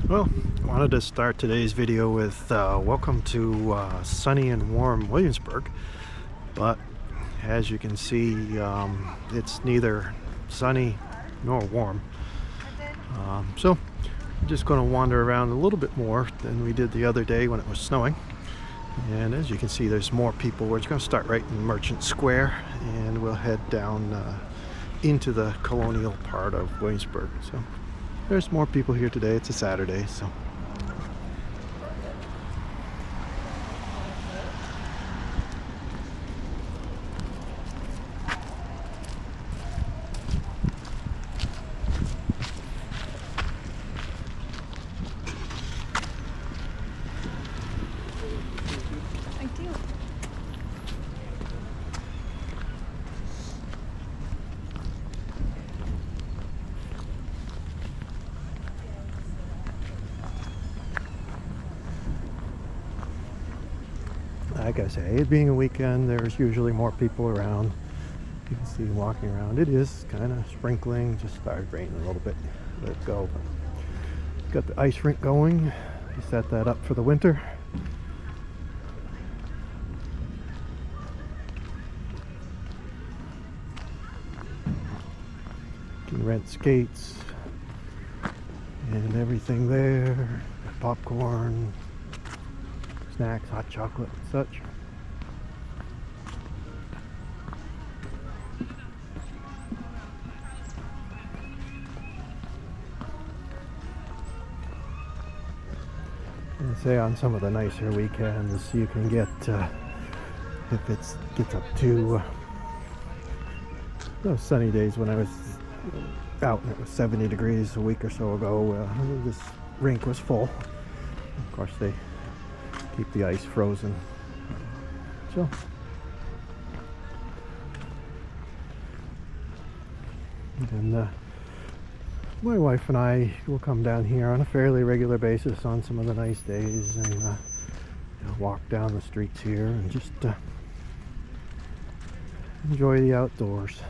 Well, I wanted to start today's video with welcome to sunny and warm Williamsburg, but as you can see, it's neither sunny nor warm. So I'm just going to wander around a little bit more than we did the other day when it was snowing. And as you can see, there's more people. We're just going to start right in Merchant Square, and we'll head down into the colonial part of Williamsburg. So there's more people here today. It's a Saturday, so. Like I say, it being a weekend, there's usually more people around. You can see walking around. It is kind of sprinkling, just started raining a little bit. Let it go. But got the ice rink going. We set that up for the winter. You can rent skates and everything there. Popcorn, snacks, hot chocolate and such. And say on some of the nicer weekends you can get, if it gets up to those sunny days when I was out and it was 70 degrees a week or so ago, this rink was full. Of course they keep the ice frozen. So and my wife and I will come down here on a fairly regular basis on some of the nice days and walk down the streets here and just enjoy the outdoors.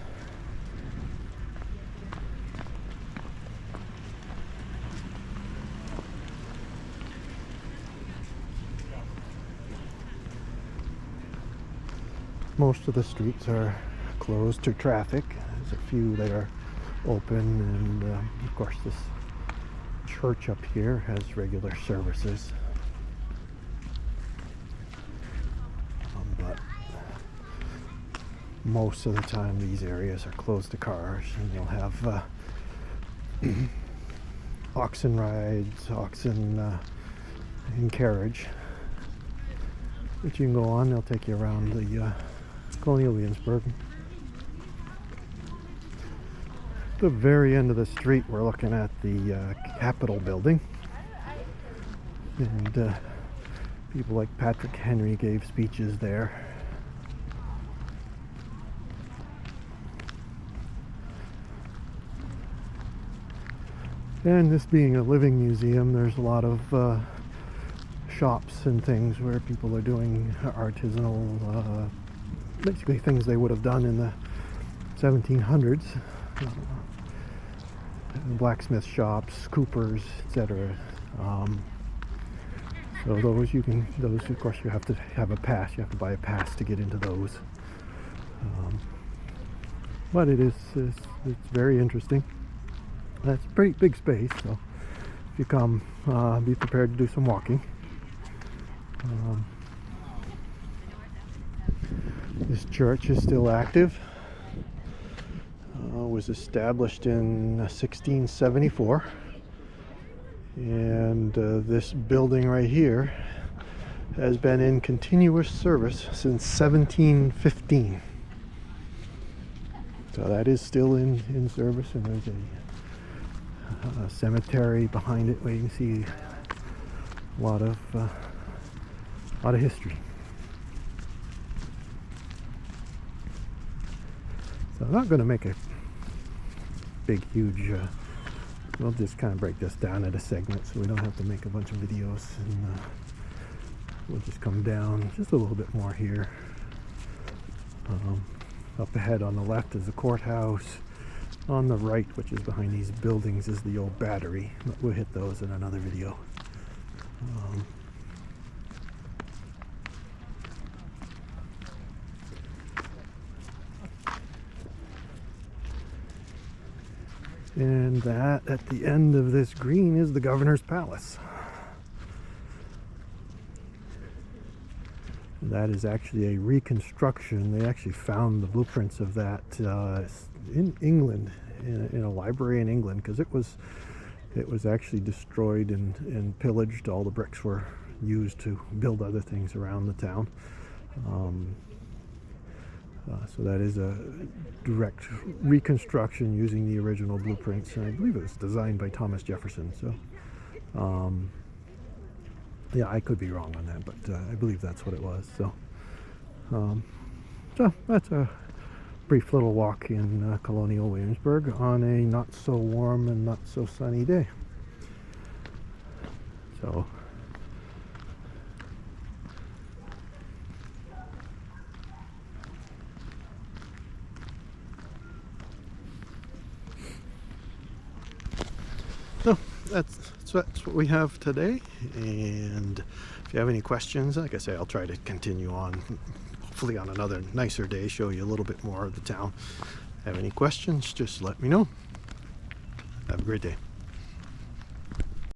Most of the streets are closed to traffic. There's a few that are open, and of course this church up here has regular services. But most of the time these areas are closed to cars, and you'll have oxen rides, oxen in carriage, which you can go on. They'll take you around the Colonial Williamsburg. The very end of the street we're looking at the Capitol building, and people like Patrick Henry gave speeches there. And this being a living museum, there's a lot of shops and things where people are doing artisanal, basically things they would have done in the 1700s. Blacksmith shops, coopers, etc. So those of course you have to have a pass. You have to buy a pass to get into those. But it's very interesting. That's a pretty big space, so if you come, be prepared to do some walking. This church is still active. Was established in 1674, and this building right here has been in continuous service since 1715. So that is still in service, and there's a cemetery behind it where you can see a lot of history. So I'm not going to make a big, huge, we'll just kind of break this down into segments so we don't have to make a bunch of videos, and we'll just come down just a little bit more here. Up ahead on the left is the courthouse. On the right, which is behind these buildings, is the old battery, but we'll hit those in another video. And that, at the end of this green, is the governor's palace. That is actually a reconstruction. They actually found the blueprints of that in England, in a library in England, because it was actually destroyed and pillaged. All the bricks were used to build other things around the town. So that is a direct reconstruction using the original blueprints, and I believe it was designed by Thomas Jefferson. So yeah, I could be wrong on that, but I believe that's what it was. So so that's a brief little walk in Colonial Williamsburg on a not so warm and not so sunny day. So that's what we have today, and if you have any questions, like I say, I'll try to continue on, hopefully on another nicer day, show you a little bit more of the town. Have any questions, just let me know. Have a great day.